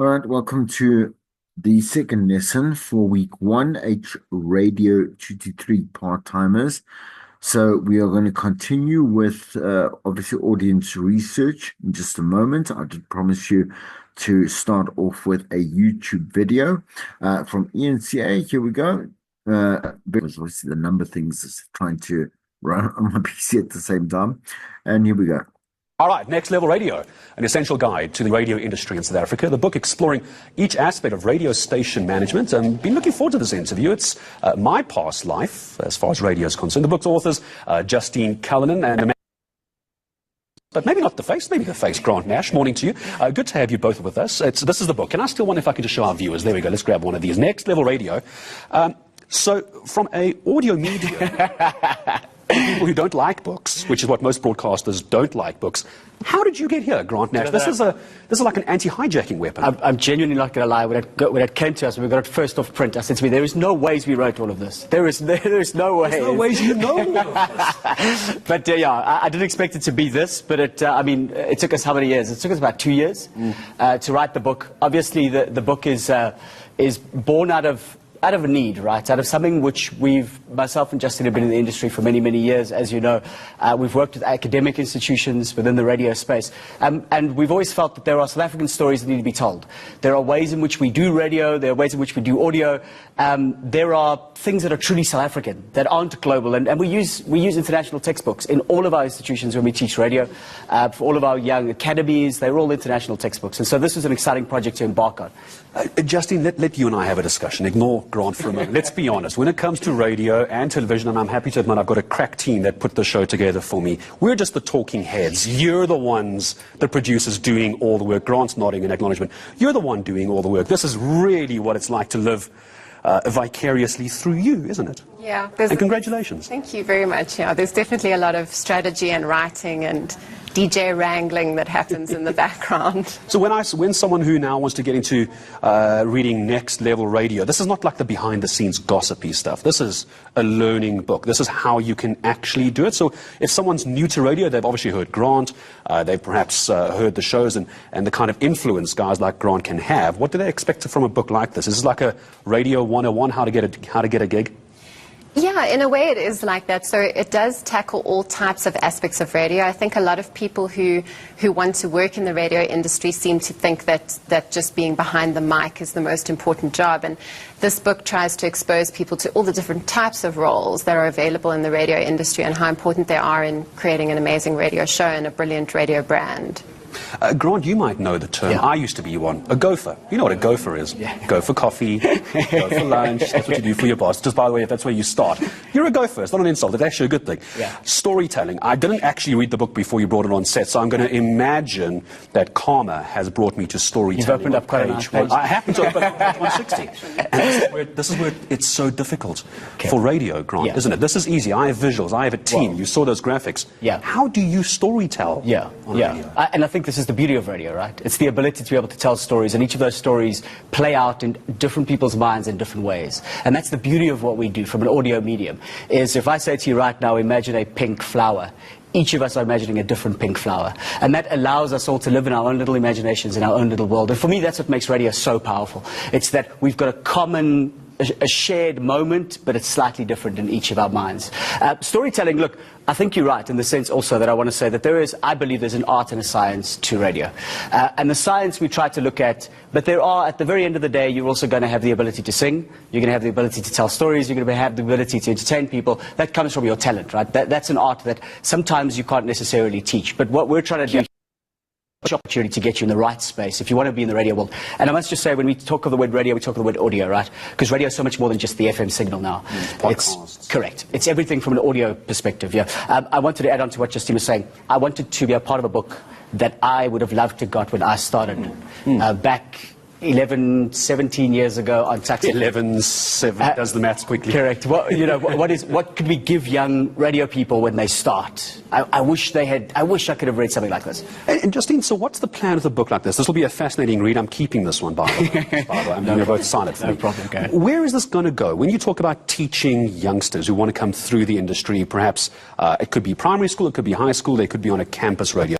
All right, welcome to the second lesson for week 1H Radio 223 part-timers. So we are going to continue with obviously audience research in just a moment. I did promise you to start off with a YouTube video from ENCA. Here we go. Because obviously the number things is trying to run on my PC at the same time. And here we go. All right, Next Level Radio, an essential guide to the radio industry in South Africa. The book exploring each aspect of radio station management. I've been looking forward to this interview. It's my past life, as far as radio is concerned. The book's authors, Justine Cullinan and... But maybe not the face, maybe the face. Grant Nash, morning to you. Good to have you both with us. This is the book. And I still wonder if I could just show our viewers. There we go. Let's grab one of these. Next Level Radio. So from a audio media... people who don't like books, which is what most broadcasters don't like books. How did you get here, Grant Nash? This is like an anti-hijacking weapon. I'm genuinely not going to lie. When it came to us, when we got it first off print, I said to me, there is no ways we wrote all of this. There is no way. There's no ways you know all of this. But yeah, I didn't expect it to be this, but it took us how many years? It took us about 2 years to write the book. Obviously, the book is born out of a need, right? Out of something which myself and Justin have been in the industry for many, many years, as you know. We've worked with academic institutions within the radio space. And we've always felt that there are South African stories that need to be told. There are ways in which we do radio, there are ways in which we do audio. There are things that are truly South African, that aren't global. And we use international textbooks in all of our institutions when we teach radio. For all of our young academies, they're all international textbooks. And so this was an exciting project to embark on. Justine, let you and I have a discussion. Ignore Grant for a moment. Let's be honest. When it comes to radio and television, and I'm happy to admit I've got a crack team that put the show together for me, we're just the talking heads. You're the ones, the producers, doing all the work. Grant's nodding in acknowledgement. You're the one doing all the work. This is really what it's like to live vicariously through you, isn't it? Yeah. And congratulations. Thank you very much. Yeah, there's definitely a lot of strategy and writing and DJ wrangling that happens in the background. So when someone who now wants to get into reading Next Level Radio, this is not like the behind-the-scenes gossipy stuff. This is a learning book. This is how you can actually do it. So if someone's new to radio, they've obviously heard Grant, they've perhaps heard the shows and the kind of influence guys like Grant can have. What do they expect from a book like this? Is this like a Radio 101, how to get a gig? Yeah, in a way it is like that. So it does tackle all types of aspects of radio. I think a lot of people who want to work in the radio industry seem to think that just being behind the mic is the most important job. And this book tries to expose people to all the different types of roles that are available in the radio industry and how important they are in creating an amazing radio show and a brilliant radio brand. Grant, you might know the term. Yeah. I used to be one. A gopher. You know what a gopher is? Yeah. Go for coffee, go for lunch. That's what you do for your boss. Just by the way, if that's where you start. You're a gopher. It's not an insult. It's actually a good thing. Yeah. Storytelling. I didn't actually read the book before you brought it on set, so I'm going to imagine that karma has brought me to storytelling. You've opened up quite a nice page. I happen to open up 160. And this is where it's so difficult for radio, Grant, isn't it? This is easy. I have visuals. I have a team. You saw those graphics. Yeah. How do you storytell on radio? And I think this is the beauty of radio, right? It's the ability to be able to tell stories, and each of those stories play out in different people's minds in different ways. And that's the beauty of what we do from an audio medium, is if I say to you right now, imagine a pink flower, each of us are imagining a different pink flower. And that allows us all to live in our own little imaginations, in our own little world. And for me, that's what makes radio so powerful. It's that we've got a shared moment, but it's slightly different in each of our minds. Storytelling, look, I think you're right in the sense also that I want to say that I believe there's an art and a science to radio. And the science we try to look at, but at the very end of the day, you're also going to have the ability to sing, you're going to have the ability to tell stories, you're going to have the ability to entertain people. That comes from your talent, right? That's an art that sometimes you can't necessarily teach. But what we're trying to do opportunity to get you in the right space if you want to be in the radio world. And I must just say, when we talk of the word radio, we talk of the word audio, right? Because radio is so much more than just the FM signal now. It's correct. It's everything from an audio perspective, yeah. I wanted to add on to what Justine was saying. I wanted to be a part of a book that I would have loved to got when I started back 11, 17 years ago on Taxi. 11, 7, does the maths quickly. Correct. What could we give young radio people when they start? I wish I could have read something like this. And Justine, so what's the plan of the book like this? This will be a fascinating read. I'm keeping this one, by the way. I'm going to both sign it for me. No problem, okay. Where is this going to go? When you talk about teaching youngsters who want to come through the industry, perhaps it could be primary school, it could be high school, they could be on a campus radio.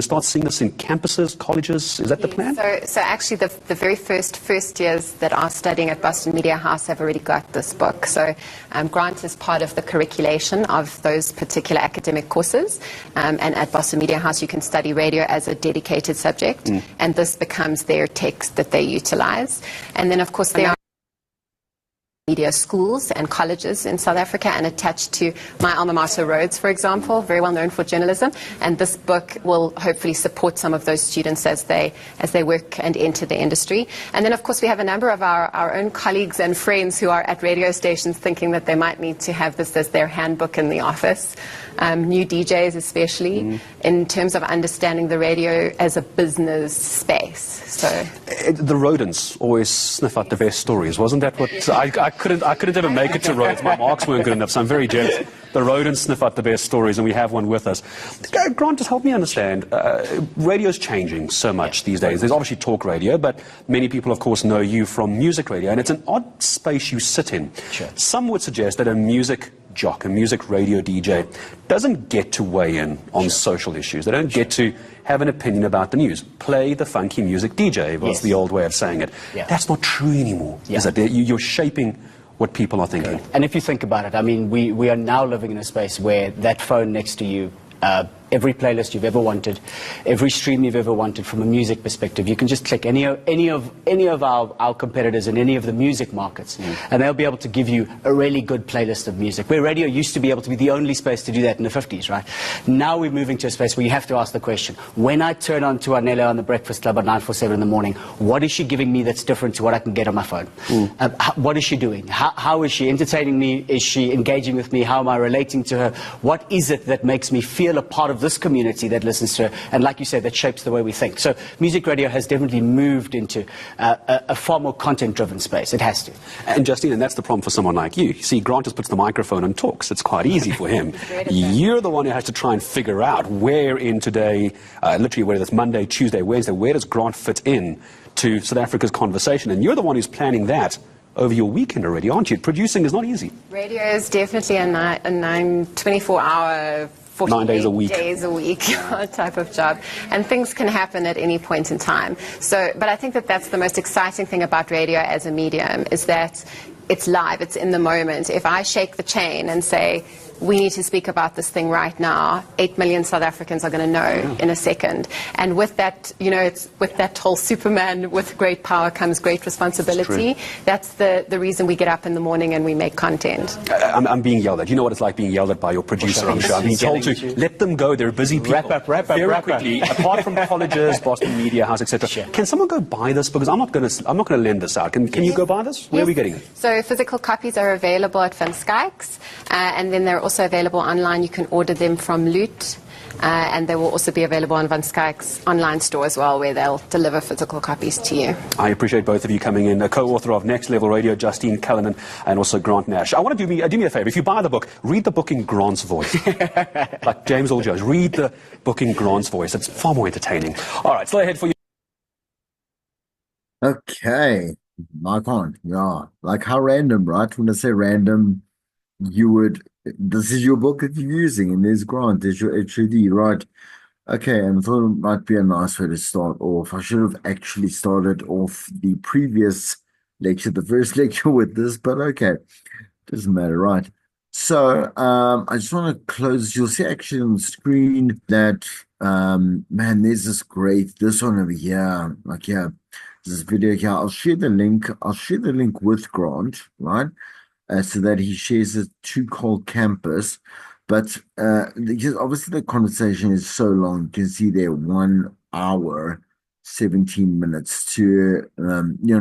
to start seeing this in campuses, colleges? Is that the plan? So actually, the very first years that are studying at Boston Media House have already got this book. So Grant is part of the curriculation of those particular academic courses. And at Boston Media House, you can study radio as a dedicated subject. And this becomes their text that they utilize. And then, of course, there are media schools and colleges in South Africa, and attached to my alma mater, Rhodes, for example, very well known for journalism. And this book will hopefully support some of those students as they work and enter the industry. And then, of course, we have a number of our own colleagues and friends who are at radio stations thinking that they might need to have this as their handbook in the office. New DJs especially, in terms of understanding the radio as a business space. So the rodents always sniff out the best stories. Wasn't that what I couldn't ever make it to Rhodes. My marks weren't good enough, so I'm very jealous. The rodents sniff out the best stories, and we have one with us. Grant, just help me understand. Radio's changing so much these days. There's obviously talk radio, but many people, of course, know you from music radio, and it's an odd space you sit in. Sure. Some would suggest that a music jock, a music radio DJ, doesn't get to weigh in on social issues. They don't get to have an opinion about the news. Play the funky music, DJ, was the old way of saying it. Yeah. That's not true anymore, is it? You're shaping what people are thinking. And if you think about it, I mean, we are now living in a space where that phone next to you, every playlist you've ever wanted, every stream you've ever wanted from a music perspective, you can just click any of our competitors in any of the music markets, and they'll be able to give you a really good playlist of music. Where radio used to be able to be the only space to do that in the 50s, right? Now we're moving to a space where you have to ask the question, when I turn on to Anela on the Breakfast Club at 947 in the morning, what is she giving me that's different to what I can get on my phone? What is she doing? How is she entertaining me? Is she engaging with me? How am I relating to her? What is it that makes me feel a part of this community that listens to her? And like you said, that shapes the way we think. So music radio has definitely moved into a far more content-driven space. It has to. And Justine, and that's the problem for someone like you. See, Grant just puts the microphone and talks. It's quite easy for him. You're the one who has to try and figure out where in today, literally whether it's Monday, Tuesday, Wednesday, where does Grant fit in to South Africa's conversation? And you're the one who's planning that over your weekend already, aren't you? Producing is not easy. Radio is definitely a 24-hour 9 days a week type of job, and things can happen at any point in time. So, but I think that that's the most exciting thing about radio as a medium, is that it's live, it's in the moment. If I shake the chain and say, we need to speak about this thing right now, 8 million South Africans are going to know in a second. And with that, it's with that whole Superman, with great power comes great responsibility. That's the reason we get up in the morning and we make content. I'm being yelled at. You know what it's like being yelled at by your producer on the show. I'm being told to let them go. They're busy people. Wrap up. Very quickly, apart from colleges, Boston Media House, etc. Can someone go buy this? Because I'm not going to lend this out. Can you go buy this? Where are we getting it? So physical copies are available at Van Skyks, and then they're also available online. You can order them from Loot, and they will also be available on Van Skyks online store as well, where they'll deliver physical copies to you. I appreciate both of you coming in. A co-author of Next Level Radio, Justine Cullinan, and also Grant Nash. I want to do me a favor. If you buy the book, read the book in Grant's voice. Like James Earl Jones. Read the book in Grant's voice. It's far more entertaining. All right, still ahead for you. Okay, mic on. Yeah, like how random, right? When I say random, this is your book that you're using, and there's Grant, there's your HUD, right? Okay, and I thought it might be a nice way to start off. I should have actually started off the previous lecture, the first lecture, with this, but okay, doesn't matter, right? So, I just want to close. You'll see actually on the screen that, man, there's this one over here, like, yeah, this video here. I'll share the link with Grant, right? So that he shares it to Cole Campus. But because obviously the conversation is so long, you can see there 1 hour, 17 minutes to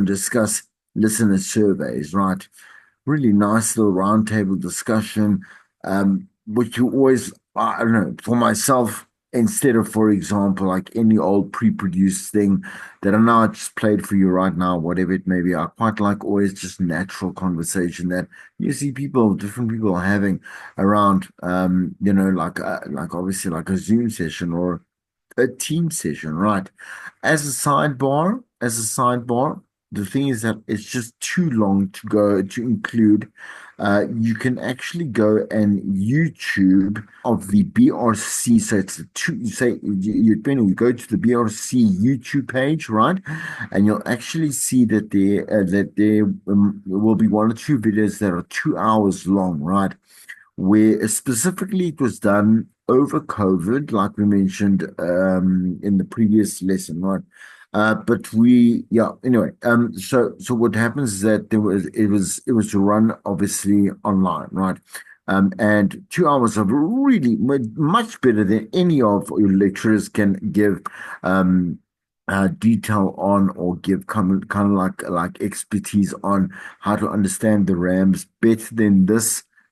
discuss listener surveys, right? Really nice little roundtable discussion, which you always, I don't know, for myself, instead of, for example, like any old pre-produced thing that I know I just played for you right now, whatever it may be, I quite like always just natural conversation that you see different people having around, like obviously like a Zoom session or a team session, right? As a sidebar, the thing is that it's just too long to go to include. You can actually go and YouTube of the BRC. So it's a two, you say you go to the BRC YouTube page, right? And you'll actually see that there will be one or two videos that are 2 hours long, right? Where specifically it was done over COVID, like we mentioned in the previous lesson, right? But yeah, anyway, so what happens is that it was run obviously online, right? And 2 hours of really much better than any of your lecturers can give detail on or give kind of like expertise on how to understand the Rams better than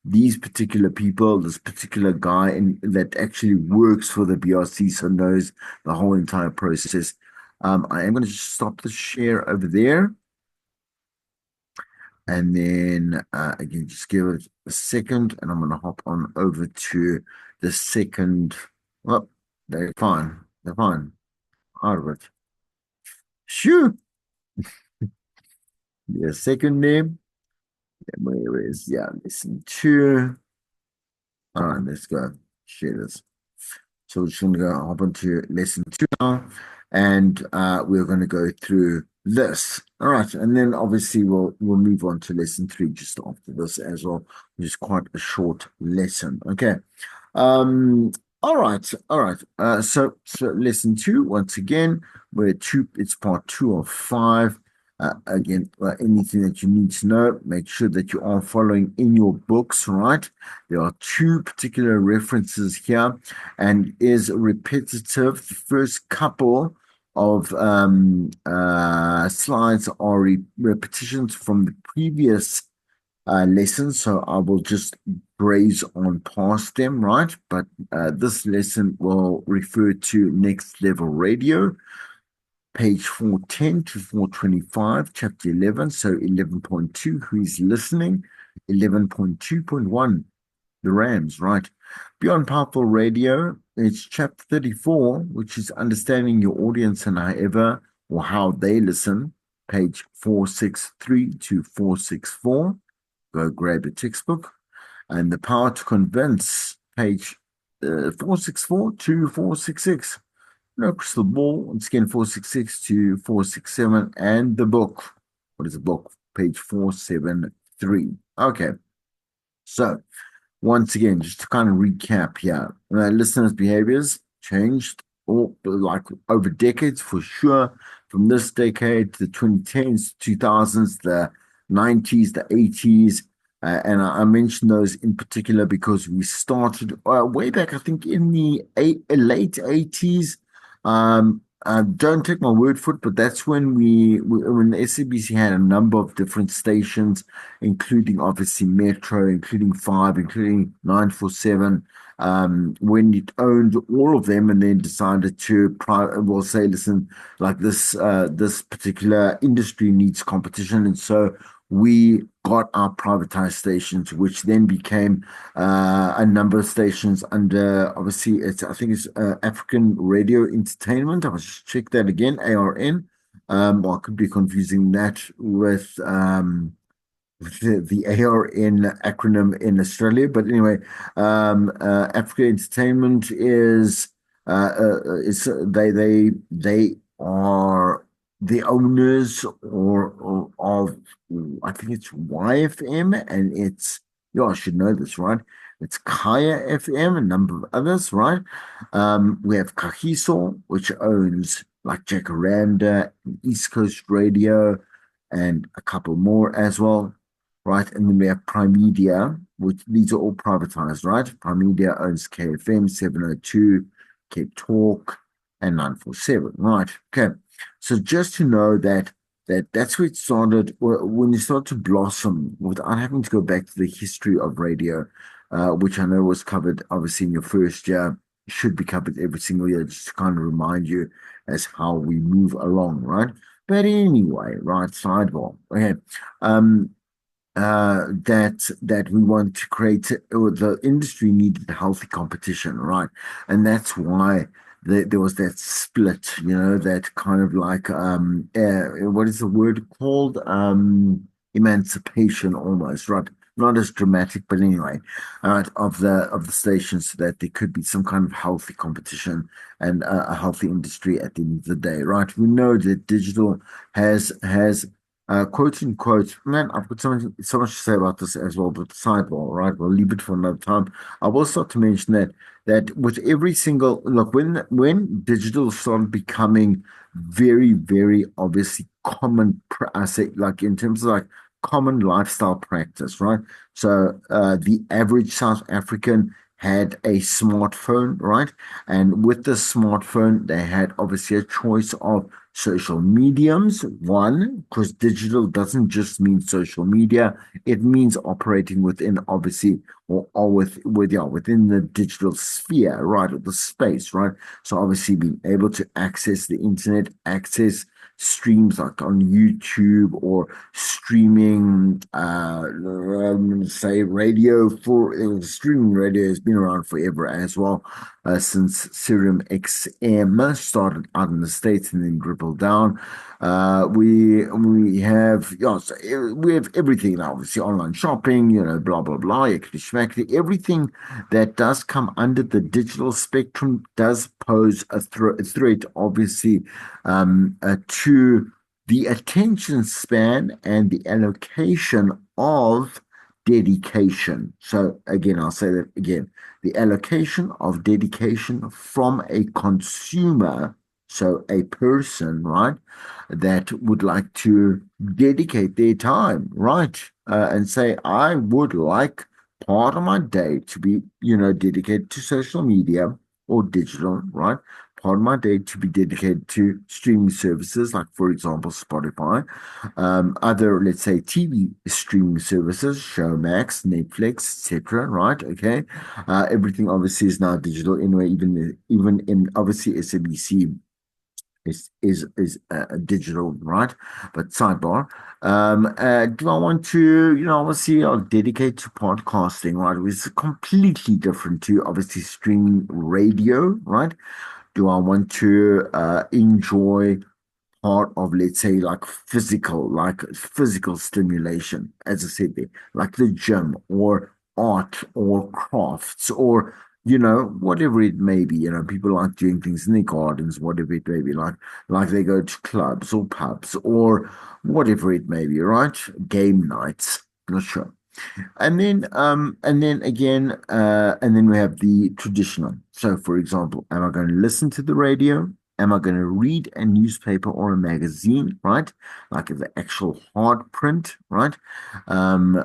these particular people, this particular guy that actually works for the BRC, so knows the whole entire process. I am going to stop the share over there. And then again, just give it a second, and I'm going to hop on over to the second. Well, they're fine. They're fine. Out of it. Shoo! The second name. Where is, yeah, listen to. All right, let's go. Share this. So we're just going to go hop into lesson 2 now, and we're going to go through this. All right, and then obviously we'll move on to lesson 3 just after this as well, which is quite a short lesson. Okay. Um, all right, all right. So lesson 2 once again, it's part 2 of 5. Again, anything that you need to know, make sure that you are following in your books, right? There are 2 particular references here, and is repetitive. The first couple of slides are repetitions from the previous lessons, so I will just graze on past them, right? But this lesson will refer to Next Level Radio, page 410 to 425, chapter 11. So 11.2, who's listening? 11.2.1, the Rams, right? Beyond Powerful Radio, it's chapter 34, which is understanding your audience and however or how they listen, page 463 to 464. Go grab a textbook. And the Power to Convince, page 464 to 466. No crystal ball, once again, 466 to 467. And the book. What is the book? Page 473. Okay. So, once again, just to kind of recap here, listeners' behaviors changed like over decades for sure, from this decade to the 2010s, 2000s, the 90s, the 80s. And I mentioned those in particular because we started way back, I think, in the late 80s. Don't take my word for it, but that's when when the SABC had a number of different stations, including obviously Metro, including 5, including 947, when it owned all of them and then decided to, well, say, listen, like this particular industry needs competition. And so we got our privatized stations, which then became a number of stations under, obviously, I think it's African Radio Entertainment. I must just check that again, ARN. Well, I could be confusing that with the ARN acronym in Australia. But anyway, Africa Entertainment is they are the owners or of, I think it's YFM, and it's, yeah, I should know this, right? It's Kaya FM, a number of others, right? We have Kagiso, which owns like Jacaranda, East Coast Radio, and a couple more as well, right? And then we have Prime Media, which these are all privatized, right? Prime Media owns KFM 702, Cape Talk, and 947, right? Okay. So just to know that's where it started, when you start to blossom without having to go back to the history of radio, which I know was covered obviously in your first year, should be covered every single year, just to kind of remind you as how we move along, right? But anyway, right, sidebar. Okay. That we want to create, or the industry needed healthy competition, right? And that's why there was that split, that kind of like what is the word called? Emancipation almost, right? Not as dramatic, but anyway, of the stations, so that there could be some kind of healthy competition and a healthy industry at the end of the day, right? We know that digital has quote unquote, man, I've got so much to say about this as well, but sidebar, right? We'll leave it for another time. I will start to mention that with every single look, when digital started becoming very, very obviously common, I say, like in terms of like common lifestyle practice, right? So the average South African had a smartphone, right? And with the smartphone, they had obviously a choice of social mediums. One, because digital doesn't just mean social media, it means operating within obviously or within the digital sphere, right, or the space, right? So obviously being able to access the internet, access streams like on YouTube or streaming say radio for streaming radio has been around forever as well, since Serum XM started out in the States and then dribbled down. We have so we have everything now, obviously online shopping, blah blah blah, everything that does come under the digital spectrum does pose a threat, obviously, to the attention span and the allocation of dedication. So again, I'll say that again, the allocation of dedication from a consumer, so a person, right, that would like to dedicate their time, right, and say, I would like part of my day to be, dedicated to social media or digital, right? Part of my day to be dedicated to streaming services, like, for example, Spotify, other, let's say, TV streaming services, Showmax, Netflix, etc. Right? Okay, everything obviously is now digital anyway. Even in obviously SABC is digital, right? But sidebar, do I want to, obviously I'll dedicate to podcasting, right? Which is completely different to obviously streaming radio, right? Do I want to enjoy part of, let's say, like physical stimulation, as I said there, like the gym or art or crafts or whatever it may be. People like doing things in their gardens, whatever it may be, like they go to clubs or pubs or whatever it may be, right? Game nights, not sure. And then again, and then we have the traditional. So, for example, am I going to listen to the radio? Am I going to read a newspaper or a magazine, right? Like the actual hard print, right? Um,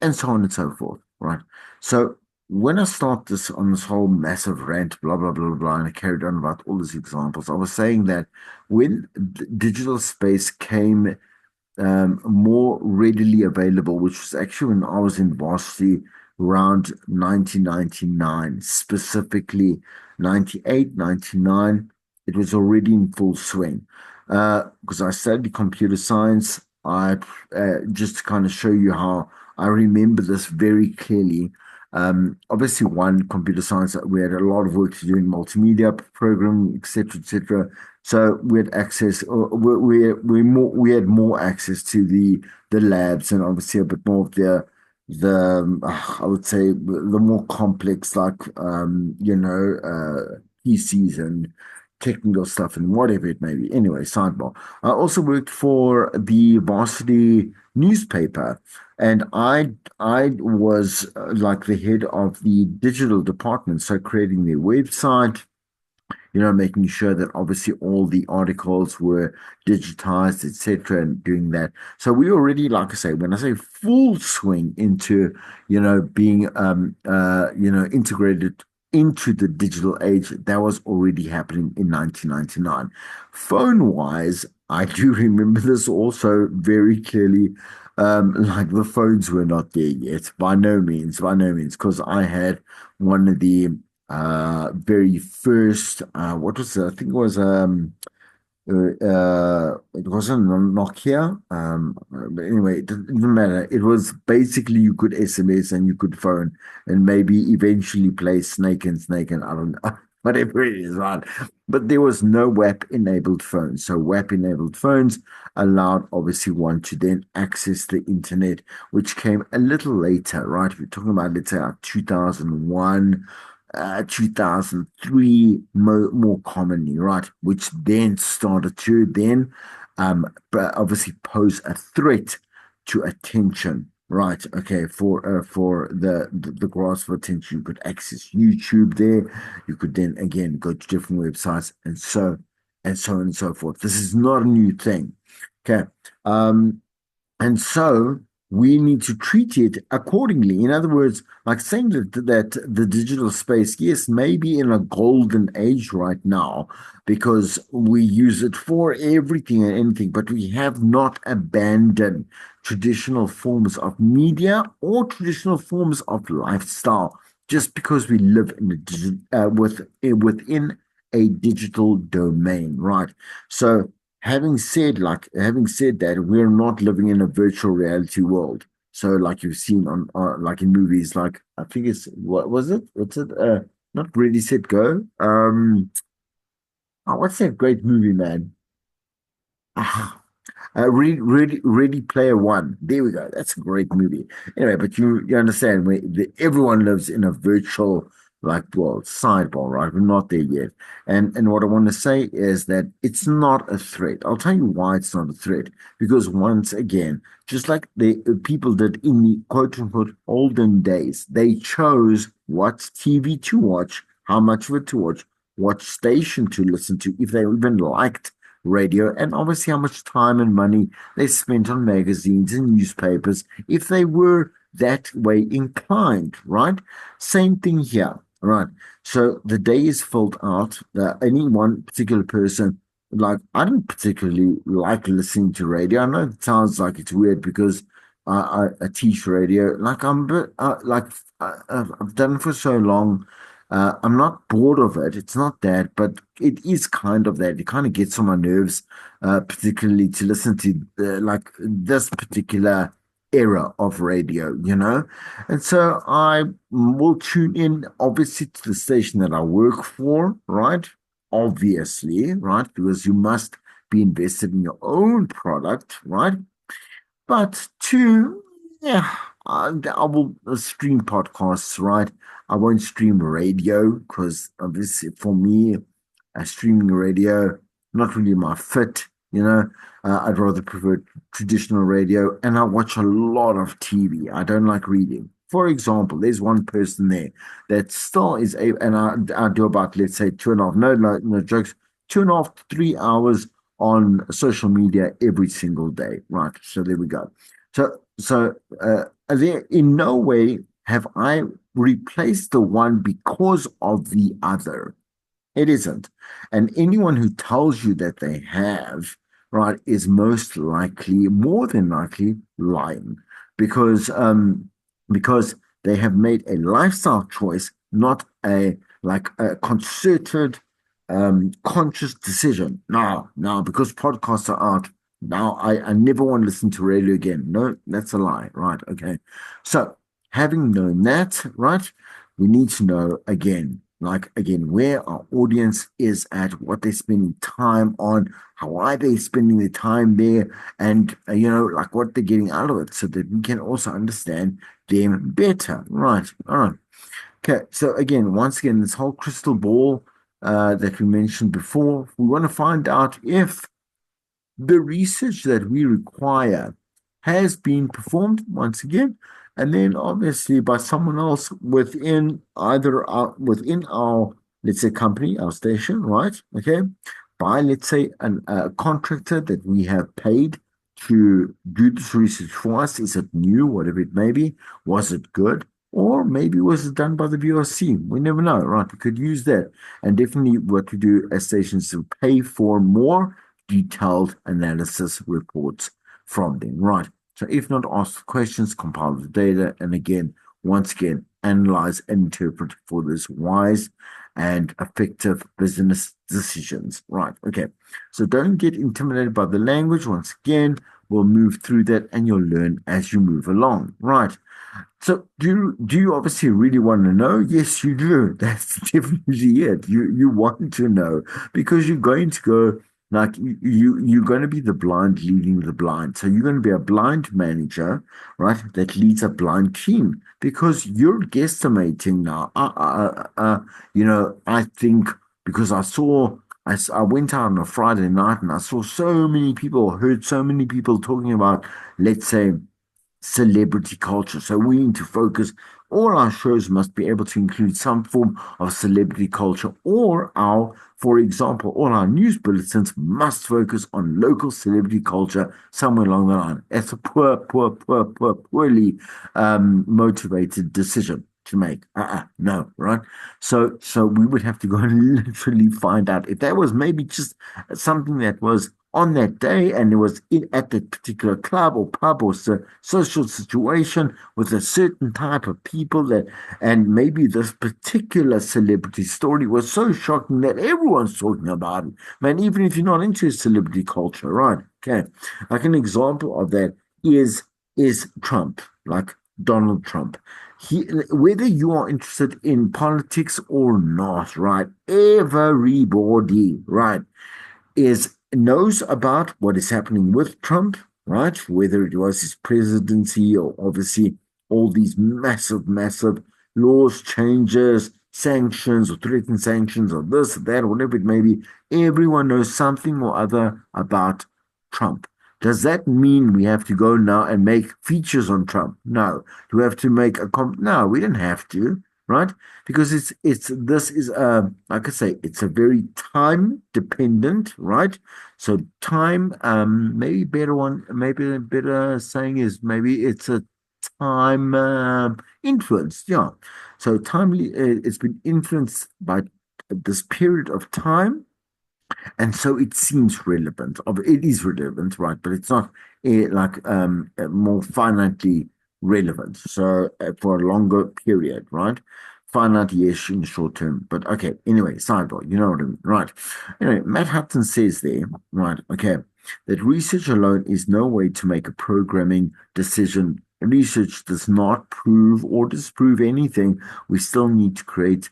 and so on and so forth, right? So when I start this on this whole massive rant, blah blah blah blah, and I carried on about all these examples, I was saying that when digital space came more readily available, which was actually when I was in varsity around 1999, specifically 98, 99. It was already in full swing. Because I studied computer science, I just to kind of show you how I remember this very clearly. Obviously, one computer science, we had a lot of work to do in multimedia programming, etc., etc. So we had access, or we had more access to the labs, and obviously a bit more of the I would say the more complex, like PCs and technical stuff and whatever it may be. Anyway, sidebar. I also worked for the varsity newspaper, and I was like the head of the digital department, so creating their website, making sure that obviously all the articles were digitized, etc., and doing that. So we already, like I say, when I say full swing into, being integrated into the digital age, that was already happening in 1999. Phone wise, I do remember this also very clearly. Like the phones were not there yet, by no means, because I had one of the very first what was it? I think it wasn't Nokia, but anyway, it didn't matter. It was basically you could SMS and you could phone and maybe eventually play Snake and I don't know. whatever it is, right? But there was no WAP-enabled phones. So WAP-enabled phones allowed obviously one to then access the internet, which came a little later, right? We're talking about, let's say, 2001, 2003, more commonly, right? Which then started to then but obviously pose a threat to attention. Right. Okay. For the grasp of attention, you could access YouTube there. You could then again go to different websites and so on and so forth. This is not a new thing. Okay. And so we need to treat it accordingly. In other words, like saying that the digital space, yes, maybe in a golden age right now, because we use it for everything and anything, but we have not abandoned traditional forms of media or traditional forms of lifestyle just because we live in within a digital domain, right? So having said that, we're not living in a virtual reality world. So like you've seen on like in movies, like I think it's what was it? What's it? Not Ready Set Go. What's that great movie, man? Ah, Ready Player One. There we go. That's a great movie. Anyway, but you understand everyone lives in a virtual like world. Sidebar, right? We're not there yet. And what I want to say is that it's not a threat. I'll tell you why it's not a threat. Because once again, just like the people did in the quote unquote olden days, they chose what TV to watch, how much of it to watch, what station to listen to, if they even liked radio, and obviously how much time and money they spent on magazines and newspapers if they were that way inclined, right? Same thing here, right? So the day is filled out. Any one particular person, like I don't particularly like listening to radio. I know it sounds like it's weird because I teach radio. Like I'm, like I've done it for so long. I'm not bored of it. It's not that, but it is kind of that. It kind of gets on my nerves, particularly to listen to like this particular era of radio, you know? And so I will tune in, obviously, to the station that I work for, right? Obviously, right? Because you must be invested in your own product, right? But two, yeah, I will stream podcasts, right? I won't stream radio because obviously for me, streaming radio, not really my fit, you know. I'd rather prefer traditional radio, and I watch a lot of TV. I don't like reading. For example, there's one person there that still is a, and I do about, let's say, two and a half, no jokes, 2.5 to 3 hours on social media every single day. Right. So there we go. There in no way have I replaced the one because of the other. It isn't. And anyone who tells you that they have, right, is most likely, more than likely, lying because they have made a lifestyle choice, not a like a concerted, conscious decision. Now, because podcasts are out, now I never want to listen to radio again. No, that's a lie, right? Okay. So having known that, right, we need to know again, like again, where our audience is at, what they're spending time on, how are they spending their time there, and like what they're getting out of it, so that we can also understand them better. Right. All right. Okay. So again, once again, this whole crystal ball that we mentioned before, we want to find out if the research that we require has been performed once again, and then obviously by someone else within our, let's say, company, our station, right? Okay, by, let's say, a contractor that we have paid to do this research for us. Is it new, whatever it may be? Was it good? Or maybe was it done by the VRC? We never know, right? We could use that. And definitely what we do as stations to pay for more detailed analysis reports from them, right? So if not, ask questions, compile the data, and again, once again, analyze and interpret for this wise and effective business decisions, right? Okay, so don't get intimidated by the language. Once again, we'll move through that and you'll learn as you move along, right? So do you obviously really want to know? Yes, you do. That's definitely it. You want to know because you're going to go like you're going to be the blind leading the blind. So you're going to be a blind manager, right? That leads a blind team because you're guesstimating now. I think because I went out on a Friday night and I saw so many people, heard so many people talking about, let's say, celebrity culture. So we need to focus. All our shows must be able to include some form of celebrity culture, or for example, all our news bulletins must focus on local celebrity culture somewhere along the line. That's a poorly motivated decision to make. No, right? So we would have to go and literally find out if that was maybe just something that was on that day and it was at that particular club or pub or social situation with a certain type of people that, and maybe this particular celebrity story was so shocking that everyone's talking about it. Man, even if you're not into celebrity culture, right? Okay. Like an example of that is Trump, like Donald Trump. Whether you are interested in politics or not, right? Everybody, right, is knows about what is happening with Trump, right? Whether it was his presidency or obviously all these massive laws, changes, sanctions or threatened sanctions or this, or that, whatever it may be. Everyone knows something or other about Trump. Does that mean we have to go now and make features on Trump? No. Do we have to make No, we don't have to, right? Because it's this is like I say, it's a very time dependent, right? So time, maybe a better saying is maybe it's a time influenced, yeah. So timely, it's been influenced by this period of time, and so it seems relevant. It is relevant, right? But it's not more finitely relevant. So for a longer period, right? Finite, yes, in the short term. But okay, anyway, sidebar, you know what I mean, right? Anyway, Matt Hutton says there, right? Okay, that research alone is no way to make a programming decision. Research does not prove or disprove anything. We still need to create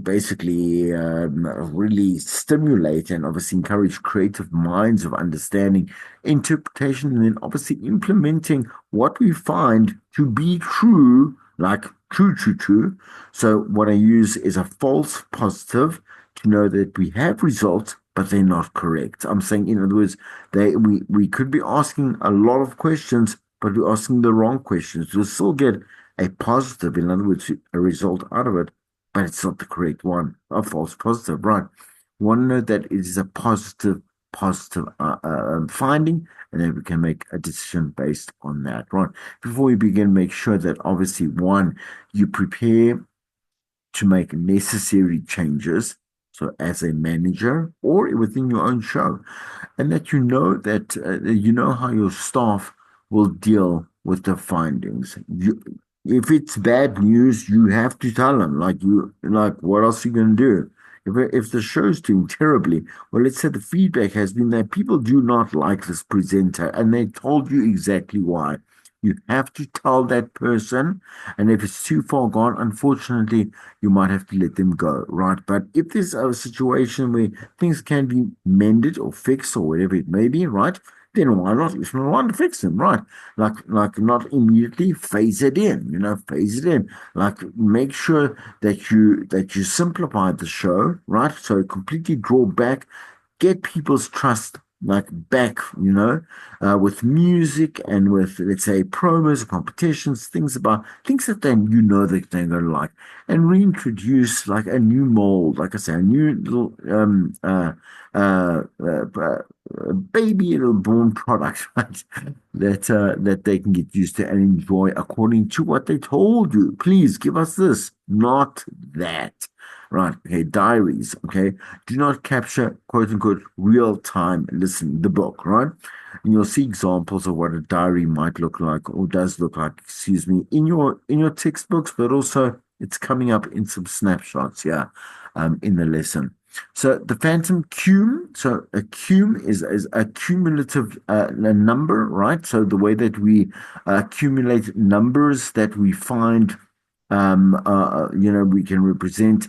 basically really stimulate and obviously encourage creative minds of understanding, interpretation, and then obviously implementing what we find to be true, like true. So what I use is a false positive to know that we have results, but they're not correct. I'm saying, in other words, we could be asking a lot of questions, but we're asking the wrong questions. We'll still get a positive, in other words, a result out of it, but it's not the correct one, a false positive, right? We want to know that it is a positive finding, and then we can make a decision based on that, right? Before we begin, make sure that obviously, one, you prepare to make necessary changes. So, as a manager or within your own show, and that you know how your staff will deal with the findings. If it's bad news, you have to tell them. Like, what else are you going to do? If the show's doing terribly, well, let's say the feedback has been that people do not like this presenter, and they told you exactly why. You have to tell that person, and if it's too far gone, unfortunately, you might have to let them go, right? But if there's a situation where things can be mended or fixed or whatever it may be, right? Then why not? If you want to fix them, right? Like not immediately phase it in, phase it in. Like make sure that you simplify the show, right? So completely draw back, get people's trust like back, with music and with, let's say, promos, competitions, things that that they're gonna like, and reintroduce like a new mold, like I say, a new little uh, uh, uh baby little born product, right? That they can get used to and enjoy according to what they told you. Please give us this, not that. Right. Okay. Diaries. Okay. Do not capture quote unquote real time listening, the book, right? And you'll see examples of what a diary might look like or does look like, excuse me, in your textbooks, but also it's coming up in some snapshots, yeah, in the lesson. So the phantom cum, so a cum is a cumulative a number, right? So the way that we accumulate numbers that we find, we can represent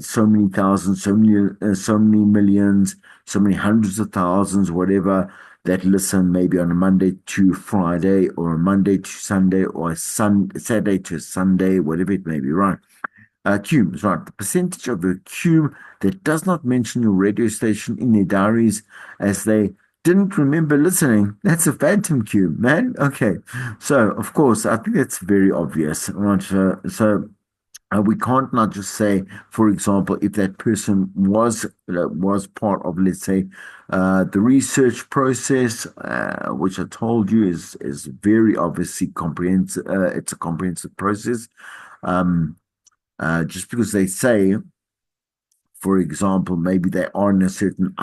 so many thousands, so many millions, so many hundreds of thousands, whatever, that listen maybe on a Monday to Friday or a Monday to Sunday or Saturday to Sunday, whatever it may be, right? Cumes, right? The percentage of the cume that does not mention your radio station in their diaries as they didn't remember listening. That's a phantom cume, man. Okay. So, of course, I think that's very obvious, right? We can't not just say, for example, if that person was part of, let's say, the research process, which I told you is very obviously comprehensive. It's a comprehensive process. Um, just because they say, for example, maybe they are in a certain.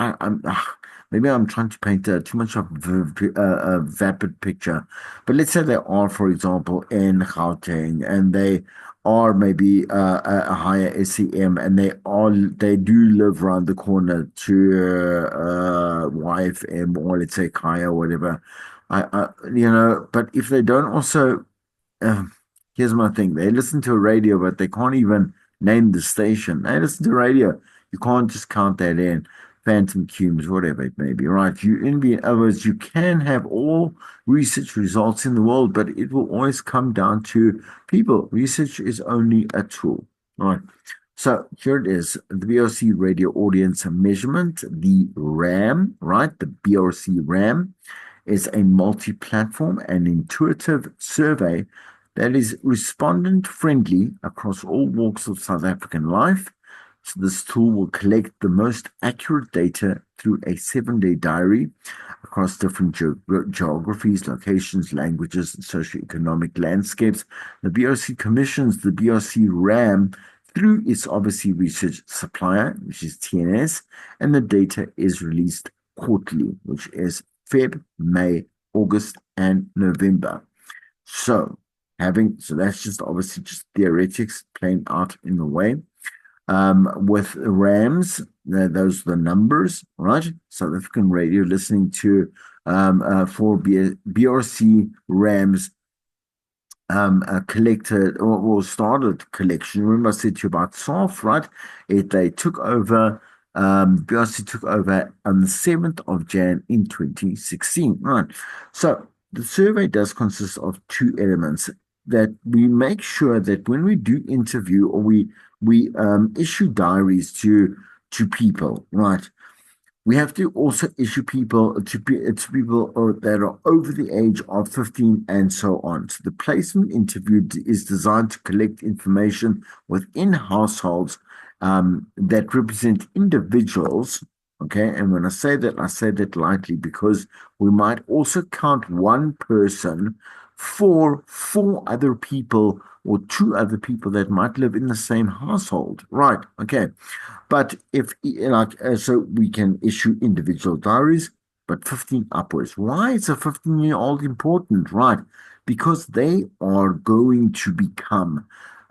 Maybe I'm trying to paint too much of a vapid picture, but let's say they are, for example, in Gauteng, and they are maybe a higher SEM, and they do live around the corner to YFM, or let's say Kaya, or whatever. But if they don't also uh, here's my thing. They listen to a radio, but they can't even name the station. They listen to radio. You can't just count that in. Phantom cumes, whatever it may be, right? In other words, you can have all research results in the world, but it will always come down to people. Research is only a tool, right? So here it is, the BRC radio audience measurement, the RAM, right? The BRC RAM is a multi-platform and intuitive survey that is respondent friendly across all walks of South African life. So this tool will collect the most accurate data through a 7-day diary across different geographies, locations, languages, and socioeconomic landscapes. The BRC commissions the BRC RAM through its obviously research supplier, which is TNS, and the data is released quarterly, which is Feb, May, August, and November. So that's just obviously just theoretics playing out in the way. With RAMs, those are the numbers, right? South African radio listening to for BRC RAMs collected or started collection. Remember, I said to you about SARF, right? They took over, BRC took over on the 7th of Jan in 2016, right? So the survey does consist of two elements that we make sure that when we do interview or we issue diaries to people, right? We have to also issue people to people that are over the age of 15 and so on. So the placement interview is designed to collect information within households that represent individuals. Okay, and when I say that lightly because we might also count one person for four other people or two other people that might live in the same household. Right. Okay. But so we can issue individual diaries, but 15 upwards. Why is a 15-year-old important? Right. Because they are going to become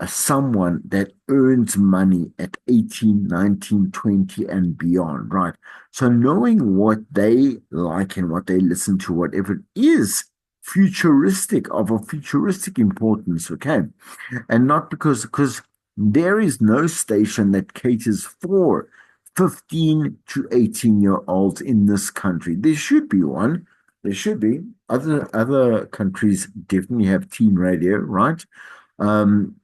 someone that earns money at 18, 19, 20, and beyond. Right. So knowing what they like and what they listen to, whatever it is, of a futuristic importance, okay? And not because there is no station that caters for 15 to 18-year-olds in this country. There should be one. There should be. Other countries definitely have teen radio, right? Um,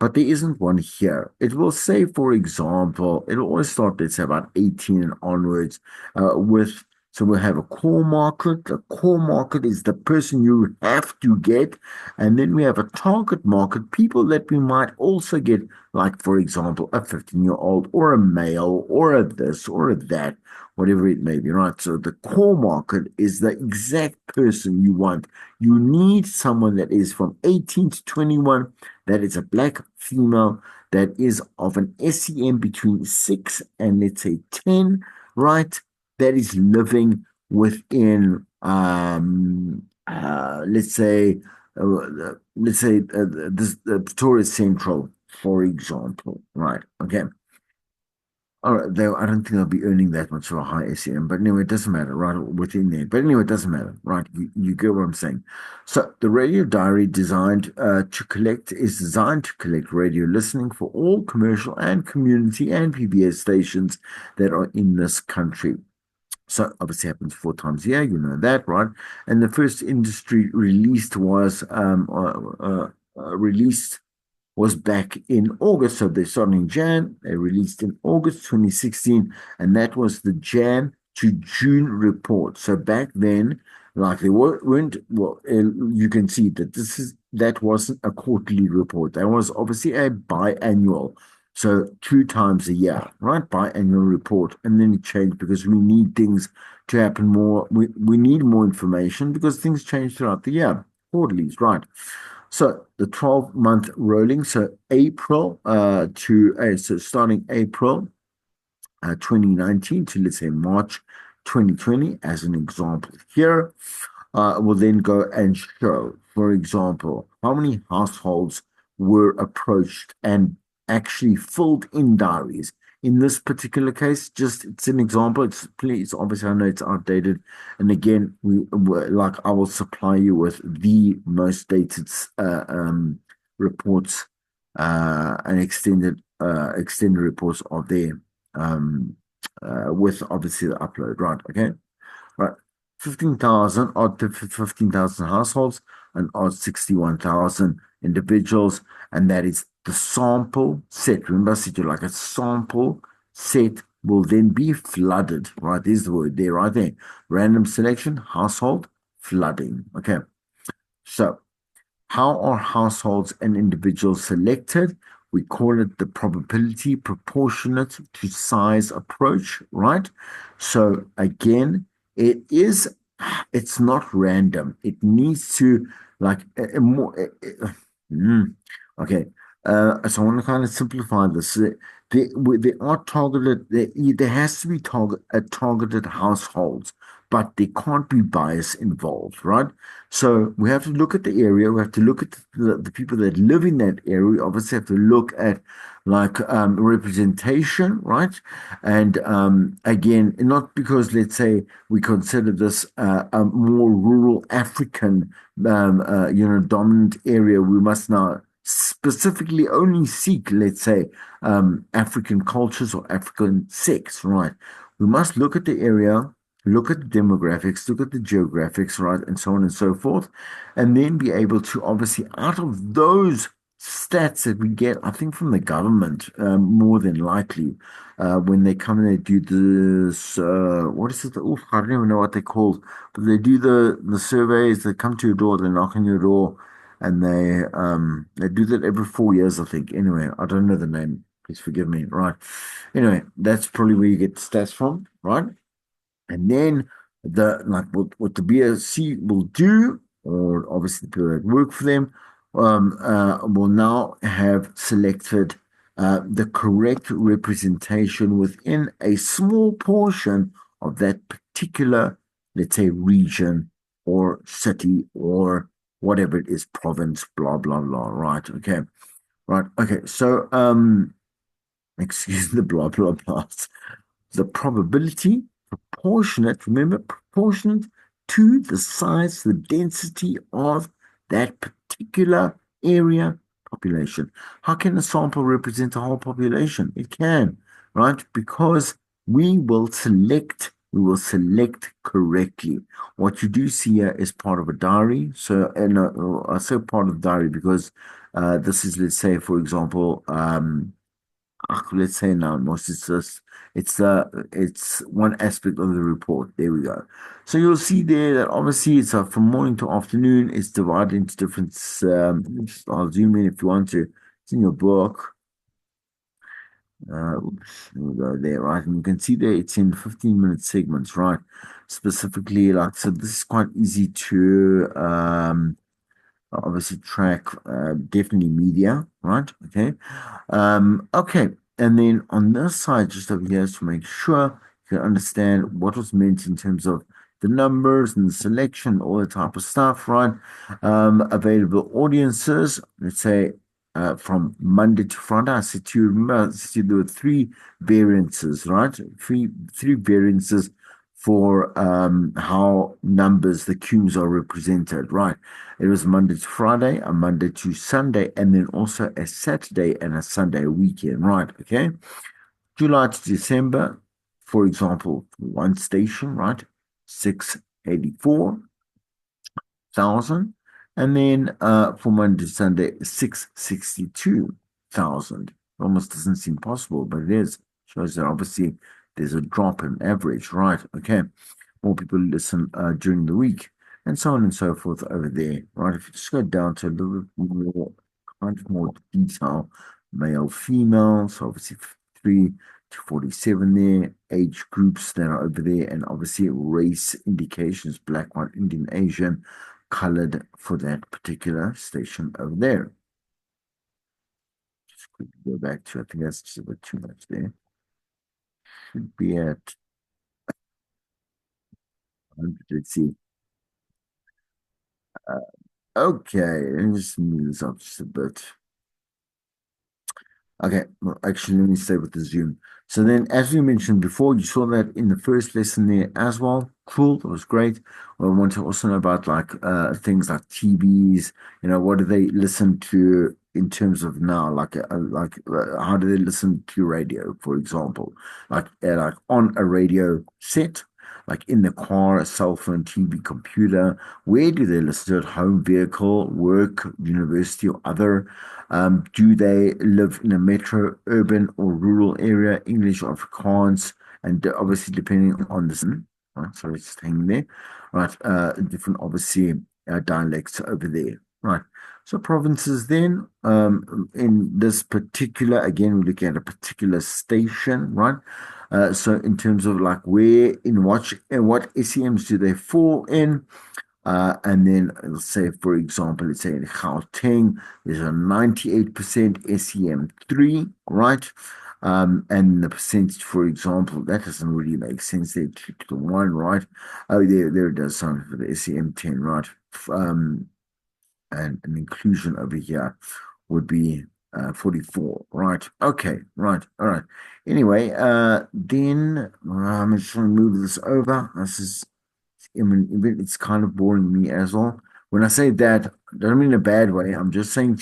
but there isn't one here. It will say, for example, it'll always start, let's say, about 18 and onwards, so we'll have a core market. The core market is the person you have to get. And then we have a target market, people that we might also get, like, for example, a 15-year-old or a male or a this or a that, whatever it may be, right? So the core market is the exact person you want. You need someone that is from 18 to 21, that is a black female, that is of an SEM between 6 and let's say 10, right? That is living within, this Pretoria Central, for example, right? Okay. All right, I don't think they'll be earning that much for a high SEM, but anyway, it doesn't matter, right? Within there, but anyway, it doesn't matter, right? You get what I'm saying. So the radio diary is designed to collect radio listening for all commercial and community and PBS stations that are in this country. So obviously happens 4 times a year, you know that, right? And the first industry released was back in August. So they started in Jan, they released in August 2016, and that was the Jan to June report. So back then, like they weren't, well, you can see that that wasn't a quarterly report. That was obviously a biannual. So 2 times a year, right? Biannual report. And then it changed because we need things to happen more. We need more information because things change throughout the year. Quarterlies, right? So the 12-month rolling, so April so starting April 2019 to let's say March 2020 as an example here, will then go and show, for example, how many households were approached and actually filled in diaries. In this particular case, just it's an example. It's please, obviously, I know it's outdated, and again, like I will supply you with the most dated reports and extended reports are there with obviously the upload, right? Okay, right. 15,000 odd to 15,000 households and odd 61,000 individuals, and that is the sample set. Remember, I said to you, like a sample set will then be flooded, right? There's the word there, right there. Random selection, household, flooding. Okay, so how are households and individuals selected? We call it the probability proportionate to size approach, right? So again, it's not random. It needs to like a more. Okay. So I want to kind of simplify this. They are targeted. There has to be targeted households, but there can't be bias involved, right? So we have to look at the area. We have to look at the people that live in that area. We obviously have to look at like representation, right? And again, not because let's say we consider this a more rural African, dominant area. We must now specifically only seek, let's say, African cultures or African sex, right? We must look at the area, look at the demographics, look at the geographics, right, and so on and so forth, and then be able to obviously out of those stats that we get, I think from the government, more than likely, when they come and they do this, what is it? Oof, I don't even know what they're called, but they do the surveys. They come to your door, they knock on your door, and they do that every 4 years, I think. Anyway, I don't know the name. Please forgive me. Right. Anyway, that's probably where you get stats from, right? And then what the BSC will do, or obviously the people that work for them, will now have selected the correct representation within a small portion of that particular, let's say, region or city or whatever it is, province, blah, blah, blah. Right. Okay. Right. Okay. So, excuse the blah, blah, blah. The probability proportionate, remember, proportionate to the size, the density of that particular area population. How can a sample represent a whole population? It can, right? Because we will select correctly. What you do see here is part of a diary. So, and I say part of the diary because this is, let's say, for example, let's say now, most it's one aspect of the report. There we go. So you'll see there that obviously it's from morning to afternoon. It's divided into different. I'll zoom in if you want to. It's in your book. Oops, there we go there, right? And you can see there it's in 15-minute segments, right? Specifically, like so, this is quite easy to obviously track. Definitely media, right? Okay. Okay. And then on this side, just over here, to make sure you can understand what was meant in terms of the numbers and the selection, all that type of stuff, right? Available audiences, let's say from Monday to Friday. I said to you, remember, I said to you, there were three variances, right? Three variances for how numbers, the cubes are represented, right? It was Monday to Friday, a Monday to Sunday, and then also a Saturday and a Sunday weekend, right? Okay. July to December, for example, one station, right? 684,000. And then for Monday to Sunday, 662,000. Almost doesn't seem possible, but it is. Shows that obviously there's a drop in average, right? Okay. More people listen during the week, and so on and so forth over there, right? If you just go down to a little bit more, kind of more detail, male, female, so obviously 3 to 47 there, age groups that are over there, and obviously race indications, black, white, Indian, Asian, colored for that particular station over there. Just quickly go back to, I think that's just a bit too much there. Should be at, let's see. Okay, let me just move this up just a bit. Okay, well, actually, let me stay with the Zoom. So then, as we mentioned before, you saw that in the first lesson there as well. Cool, that was great. Well, I want to also know about like things like TVs. What do they listen to in terms of now? How do they listen to radio, for example? Like on a radio set, like in the car, a cell phone, TV, computer. Where do they listen to it? Home, vehicle, work, university, or other? Do they live in a metro, urban, or rural area? English or Afrikaans, and obviously depending on this, right? Sorry, it's hanging there, right? Different, obviously, dialects over there, right? So provinces then, in this particular, again, we're looking at a particular station, right? So in terms of like where, in what SEMs do they fall in? And then let's say, for example, let's say in Gauteng, there's a 98% SEM3, right? And the percentage, for example, that doesn't really make sense there, 2 to 1, right? Oh, there it does sound for the SEM10, right? And an inclusion over here would be 44, right? Okay, right, all right. Anyway, then I'm just going to move this over. This is, I mean, even it's kind of boring me as well. When I say that, I don't mean in a bad way. I'm just saying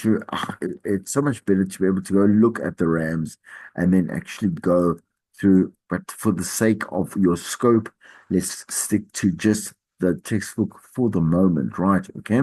it's so much better to be able to go look at the Rams and then actually go through. But for the sake of your scope, let's stick to just the textbook for the moment, right? Okay.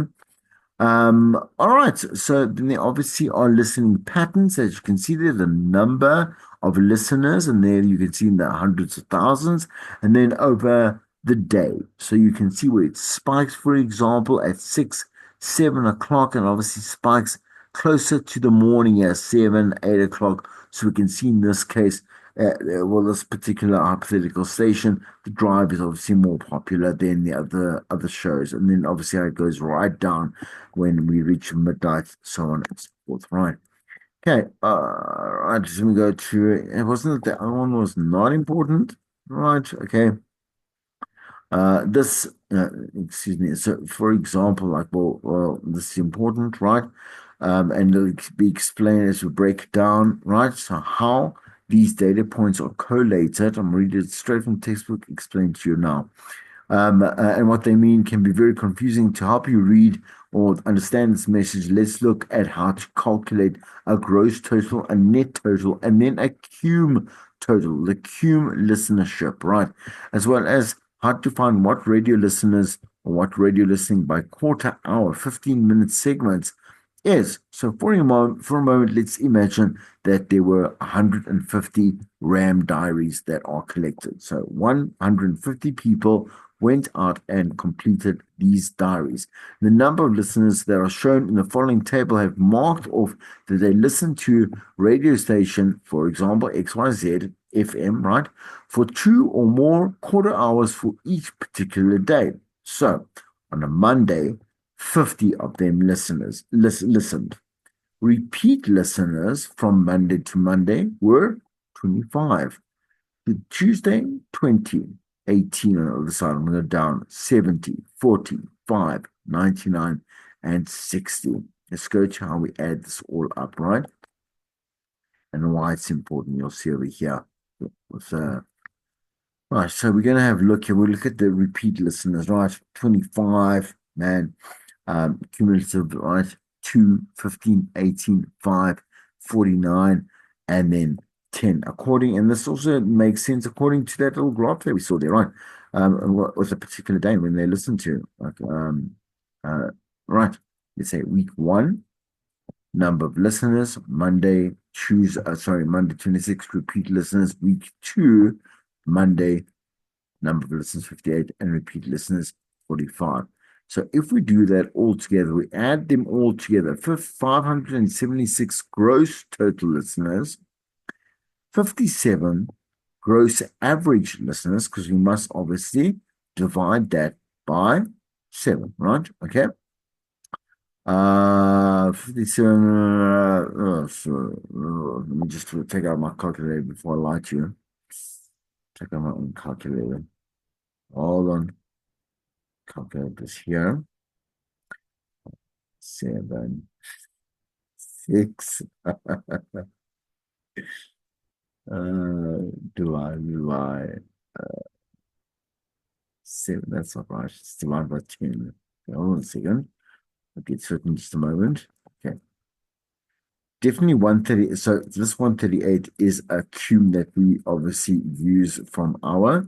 All right. So then there obviously are listening patterns. As you can see there, the number of listeners, and there you can see in the hundreds of thousands, and then over the day. So you can see where it spikes, for example, at 6, 7 o'clock, and obviously spikes closer to the morning at 7, 8 o'clock. So we can see in this case, well, this particular hypothetical station, the drive is obviously more popular than the other shows. And then obviously how it goes right down when we reach midnight, so on and so forth, right? Okay, right, just let me go to it. Wasn't it the other one was not important? Right, okay. This, excuse me. So, for example, like, well, this is important, right? And it'll be explained as we break it down, right? So, how these data points are collated. I'm reading it straight from textbook, explained to you now. And what they mean can be very confusing. To help you read or understand this message, let's look at how to calculate a gross total, a net total, and then a cum total, the cum listenership, right? As well as how to find what radio listeners or what radio listening by quarter hour, 15-minute segments is. So for a moment, let's imagine that there were 150 RAM diaries that are collected. So 150 people went out and completed these diaries. The number of listeners that are shown in the following table have marked off that they listen to radio station, for example, XYZ FM, right, for 2 or more quarter hours for each particular day. So on a Monday, 50 of them listened. Repeat listeners from Monday to Monday were 25. The Tuesday, 20, 18 on the other side. I'm going to go down 70, 40, 5, 99, and 60. let's go to how we add this all up, right? And why it's important. You'll see over here. With, right, so we're going to have a look here. We'll look at the repeat listeners, right? 25, man. Cumulative, right? 2, 15, 18, 5, 49, and then 10. And this also makes sense according to that little graph that we saw there, right? What was a particular day when they listened to, like, uh, right? Let's say week 1, number of listeners, Monday, Monday 26, repeat listeners, week 2, Monday, number of listeners 58, and repeat listeners 45. So if we do that all together, we add them all together, 576 gross total listeners, 57 gross average listeners, because we must obviously divide that by 7, right? Okay. 57, let me just take out my calculator before I lie to you. Check out my own calculator. Hold on. Calculate this here. 7, 6. Divide 7. That's not right. It's divided by 10. Hold on a second. I'll get to it in just a moment. Okay. Definitely 130. So this 138 is a cum that we obviously use from our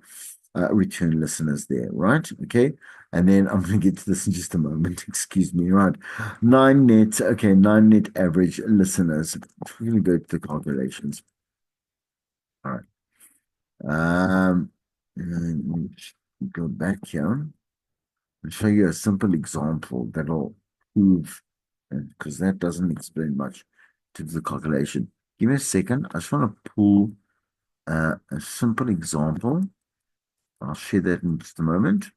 return listeners there, right? Okay. And then I'm going to get to this in just a moment. Excuse me, right? 9 net. Okay. 9 net average listeners. We're going to go to the calculations. All right. And let me just go back here and show you a simple example that'll prove, because that doesn't explain much to the calculation. Give me a second. I just want to pull a simple example. I'll share that in just a moment.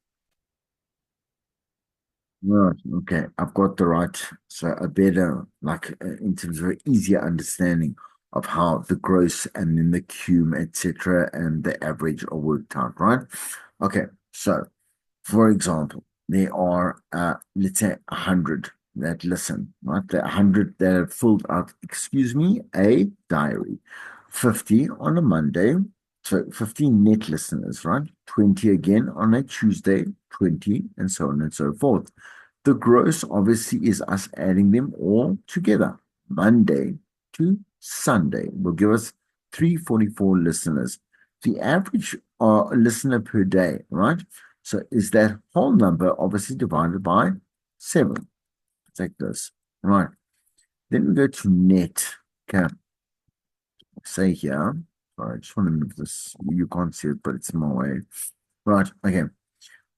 Right. Okay. I've got the right, so a better, like in terms of an easier understanding of how the gross and then the cum, etc., and the average are worked out, right? Okay. So, for example, there are, let's say, 100 that listen, right? The 100 that have filled out, excuse me, a diary. 50 on a Monday, so 15 net listeners, right? 20 again on a Tuesday, 20, and so on and so forth. The gross obviously is us adding them all together. Monday to Sunday will give us 344 listeners. The average listener per day, right? So is that whole number obviously divided by 7. Take this. Right. Then we go to net. Okay. Say here. Sorry, I just want to move this. You can't see it, but it's in my way. Right. Okay.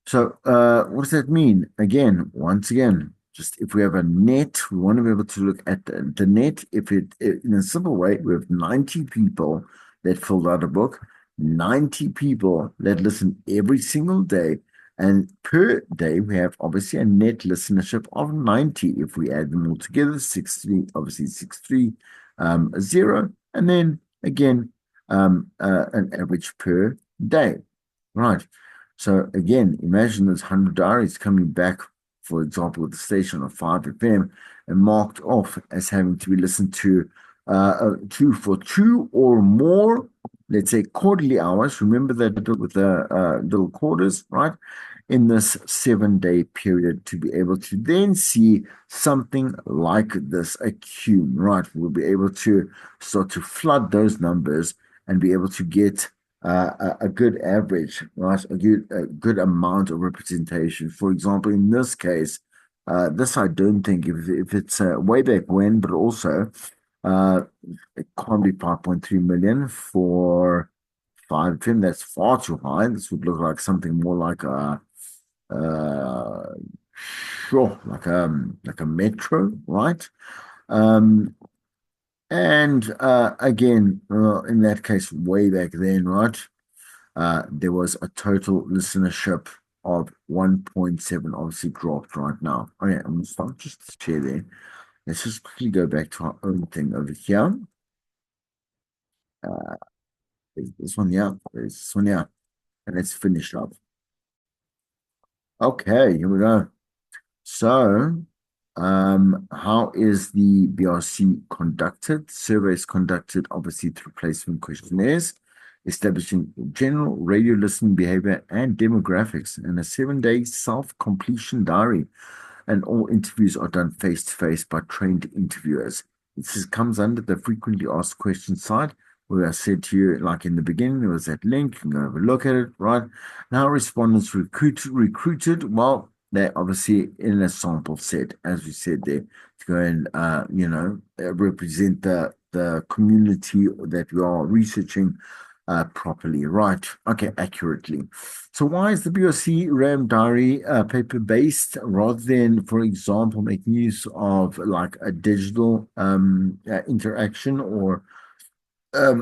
So what does that mean? Again, once again, just if we have a net, we want to be able to look at the net. If in a simple way, we have 90 people that filled out a book, 90 people that listen every single day, and per day we have obviously a net listenership of 90. If we add them all together, 63, obviously 630, and then again an average per day. Right. So again, imagine those 100 diaries coming back, for example, with the station of 5 FM and marked off as having to be listened to for 2 or more, let's say quarterly hours. Remember that with the little quarters, right? In this 7-day period to be able to then see something like this accumulate, right? We'll be able to start to flood those numbers and be able to get a good average, right? A good amount of representation. For example, in this case, this I don't think if it's way back when, but also uh, it can't be 5.3 million for 5 FM. That's far too high. This would look like something more like uh, like a metro, right? Um, and again, in that case, way back then, right? There was a total listenership of 1.7, obviously dropped right now. Okay, I'm going to start just to share there. Let's just quickly go back to our own thing over here. There's this one here, there's this one here, and let's finish up. Okay, here we go. So How is the BRC conducted? Surveys conducted obviously through placement questionnaires, establishing general radio listening behavior and demographics, and a 7-day self-completion diary. And all interviews are done face to face by trained interviewers. Comes under the frequently asked questions side, where I said to you, like in the beginning, there was that link. You can go have a look at it, right? Now, respondents recruited. Well, they're obviously in a sample set, as we said there, to go and represent the community that we are researching properly, right? Okay, accurately. So why is the BRC RAM diary paper-based rather than, for example, making use of like a digital interaction or for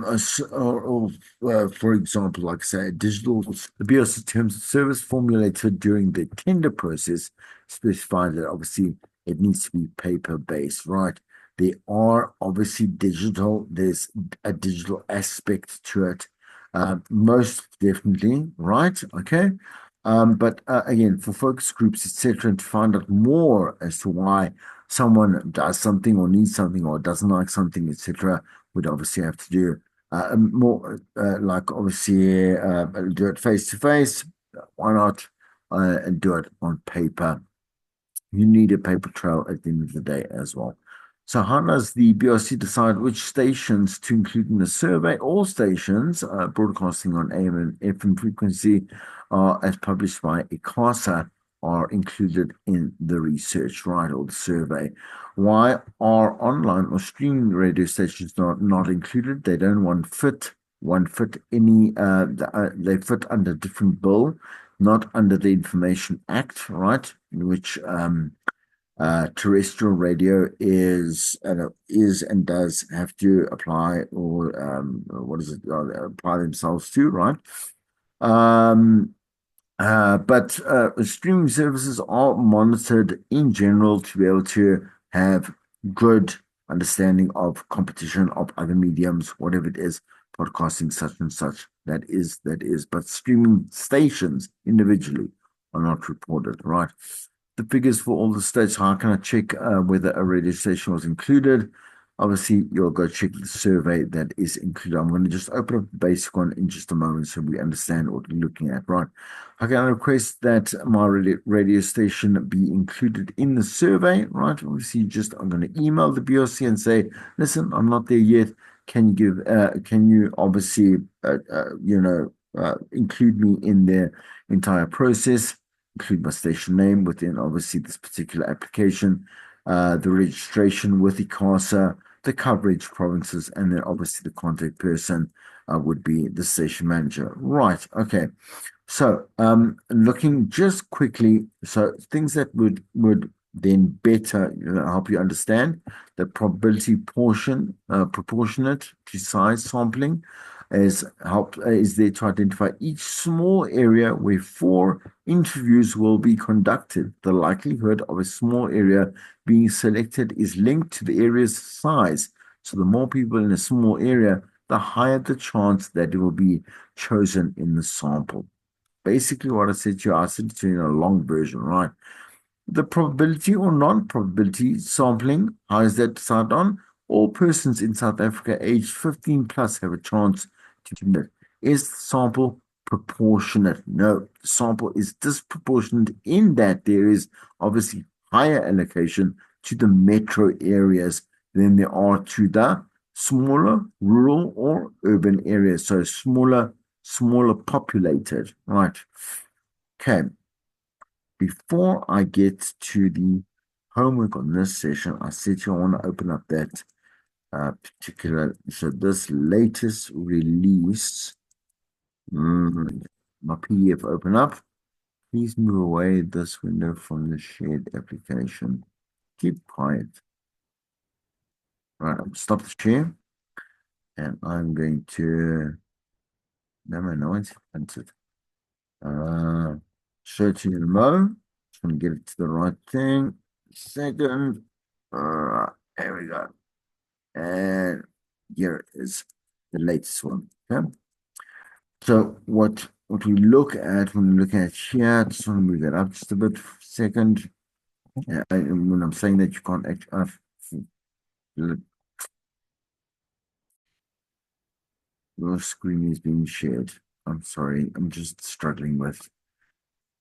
example, like say, digital, the BRC terms of service formulated during the tender process specify that obviously it needs to be paper-based, right? There are obviously there's a digital aspect to it, most definitely, right? Okay. But again, for focus groups, etc., to find out more as to why someone does something or needs something or doesn't like something, etc., would obviously have to do more, like obviously do it face to face. Why not and do it on paper? You need a paper trail at the end of the day as well. So how does the BRC decide which stations to include in the survey? All stations broadcasting on AM and FM frequency as published by ICASA are included in the research, right, or the survey. Why are online or streaming radio stations not included? They don't fit any they fit under different bill, not under the Information Act, right? In which terrestrial radio is and does have to apply or what is it apply themselves to, right? Um, but streaming services are monitored in general to be able to have good understanding of competition of other mediums, whatever it is, podcasting, such and such. That is. But streaming stations individually are not reported, right? The figures for all the states. How can I check whether a radio station was included? Obviously, you'll go check the survey that is included. I'm going to just open up the basic one in just a moment so we understand what we're looking at, right? I can request that my radio station be included in the survey, right? Obviously, I'm going to email the BRC and say, listen, I'm not there yet. Can you obviously, include me in the entire process? Include my station name within obviously this particular application, the registration with ICASA, the coverage provinces, and then obviously the contact person would be the station manager. Right. Okay. So looking just quickly, so things that would then better help you understand the probability portion proportionate to size sampling is there to identify each small area where 4 interviews will be conducted. The likelihood of a small area being selected is linked to the area's size. So the more people in a small area, the higher the chance that it will be chosen in the sample. Basically, what I said to you, I said to you in a long version, right? The probability or non-probability sampling, how is that decided on? All persons in South Africa aged 15 plus have a chance to commit. Is the sample proportionate? No, the sample is disproportionate in that there is obviously higher allocation to the metro areas than there are to the smaller rural or urban areas. So smaller populated, right? Okay. Before I get to the homework on this session, I said to you I want to open up that so this latest release, my PDF open up. Please move away this window from the shared application. Keep quiet. Right, I'll stop the share. And I'm going to, no, it's entered. Searching in mode. Just want to get it to the right thing. Second. There we go. And here is the latest one. Okay. So what we look at when we look at here, I just want to move that up just a bit. Second. Yeah, and when I'm saying that you can't actually, your screen is being shared. I'm sorry, I'm just struggling with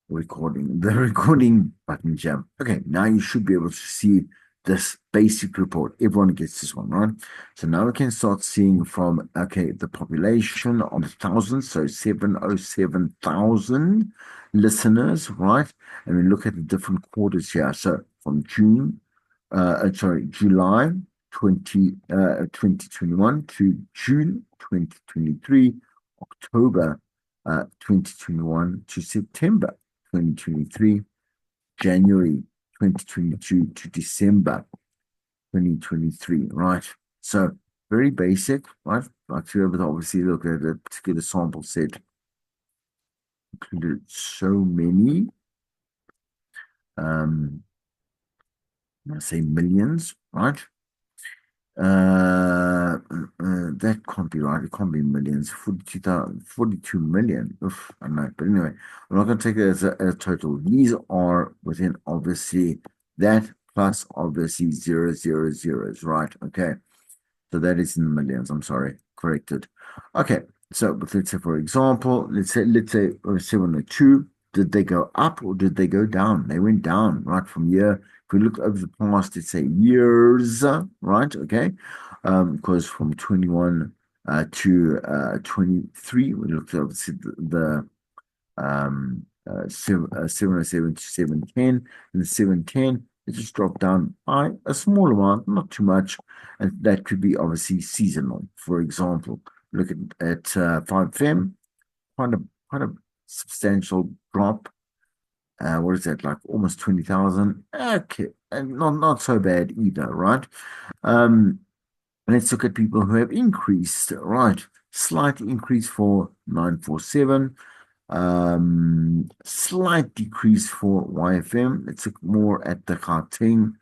recording, the recording button jump. Okay, now you should be able to see this basic report. Everyone gets this one, right? So now we can start seeing from, okay, the population of thousands, so 707,000 listeners, right? And we look at the different quarters here. So from July 2021 to June 2023, October 2021 to September 2023, January 2022 to December 2023, right? So very basic, right? Like to be able to obviously look at a particular sample set, included so many, um, I say millions, right? That can't be right. It can't be millions. 42,000, 42 million. Oof, I know. But anyway, I'm not going to take it as a total. These are within obviously that plus obviously zero zeros, right? Okay. So that is in the millions. I'm sorry, corrected. Okay, so but let's say for example, let's say 702. Did they go up or did they go down? They went down, right? From year. If we look over the past, let's say years, right? Okay, because from 21 to 23, we looked at obviously the 707 to 710, and the 710 it just dropped down by a small amount, not too much, and that could be obviously seasonal. For example, look at 5FM, quite a quite a substantial drop. What is that, like almost 20,000? Okay, and not so bad either, right? Um, let's look at people who have increased, right? Slight increase for 947. Slight decrease for YFM. Let's look more at the Gauteng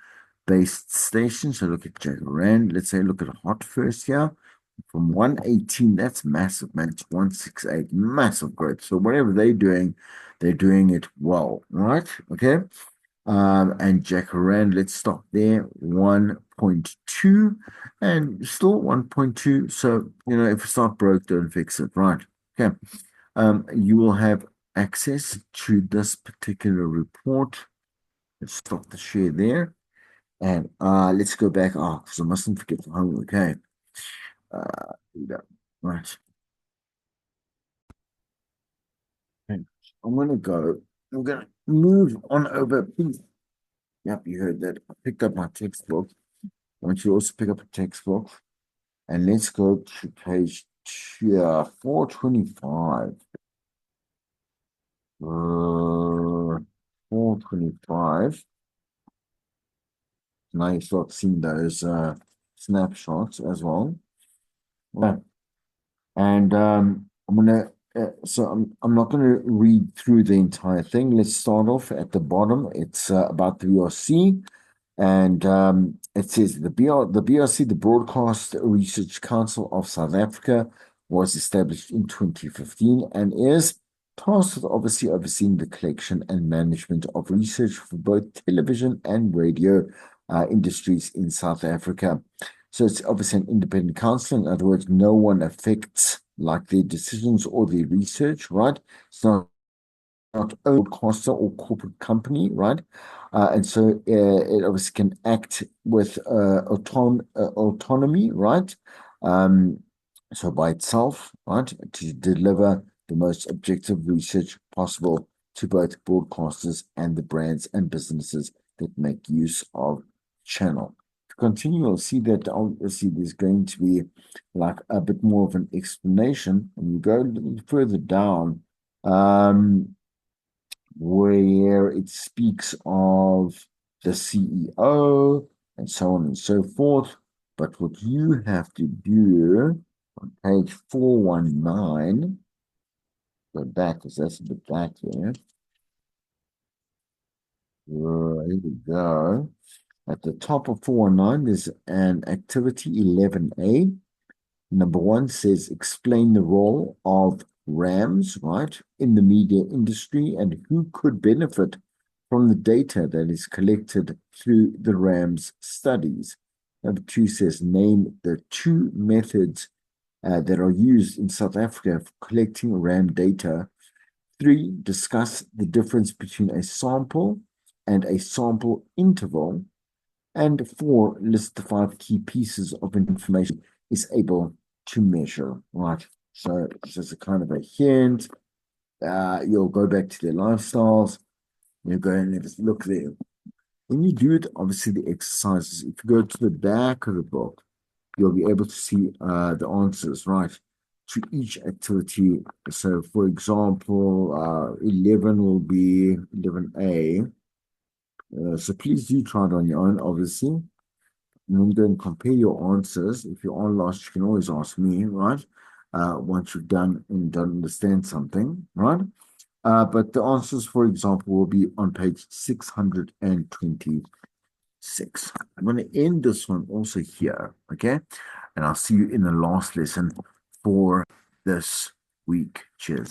based station. So look at Rand. Let's say look at Hot first here. From 118, that's massive, man. It's 168, massive growth. So whatever they're doing it well, right? Okay. And Jacarand, let's stop there. 1.2 and still 1.2. So, if it's not broke, don't fix it, right? Okay. You will have access to this particular report. Let's stop the share there. And let's go back. Oh, because I mustn't forget the home. Okay. Here we go. Right. Okay. I'm gonna move on over. Please. Yep, you heard that. I picked up my textbook. I want you to also pick up a textbook. And let's go to page 425. 425. Now you start seeing those snapshots as well. Yeah. And I'm not gonna read through the entire thing. Let's start off at the bottom. It's about the BRC, and it says the BRC, the Broadcast Research Council of South Africa, was established in 2015 and is tasked with obviously overseeing the collection and management of research for both television and radio industries in South Africa. So it's obviously an independent council. In other words, no one affects like their decisions or their research, right? It's not a broadcaster or corporate company, right? And so it obviously can act with autonomy, right? Um, so by itself, right, to deliver the most objective research possible to both broadcasters and the brands and businesses that make use of channel. To continue, you'll see that obviously there's going to be like a bit more of an explanation, and you go a little further down. Where it speaks of the CEO and so on and so forth. But what you have to do on page 419, go back because that's a bit back there. Here we go. At the top of 419, there's an activity 11A. Number one says explain the role of RAMs, right, in the media industry and who could benefit from the data that is collected through the RAM's studies. Number 2 says, name the 2 methods that are used in South Africa for collecting RAM data. 3, discuss the difference between a sample and a sample interval. And 4, list the 5 key pieces of information is able to measure, right? So this is a kind of a hint. You'll go back to their lifestyles. You go and look there. When you do it, obviously the exercises, if you go to the back of the book, you'll be able to see the answers, right, to each activity. So, for example, 11 will be 11A. So please do try it on your own, obviously. And then go and compare your answers. If you are lost, you can always ask me, right? Once you've done and don't understand something, right? But the answers, for example, will be on page 626. I'm going to end this one also here, okay? And I'll see you in the last lesson for this week. Cheers.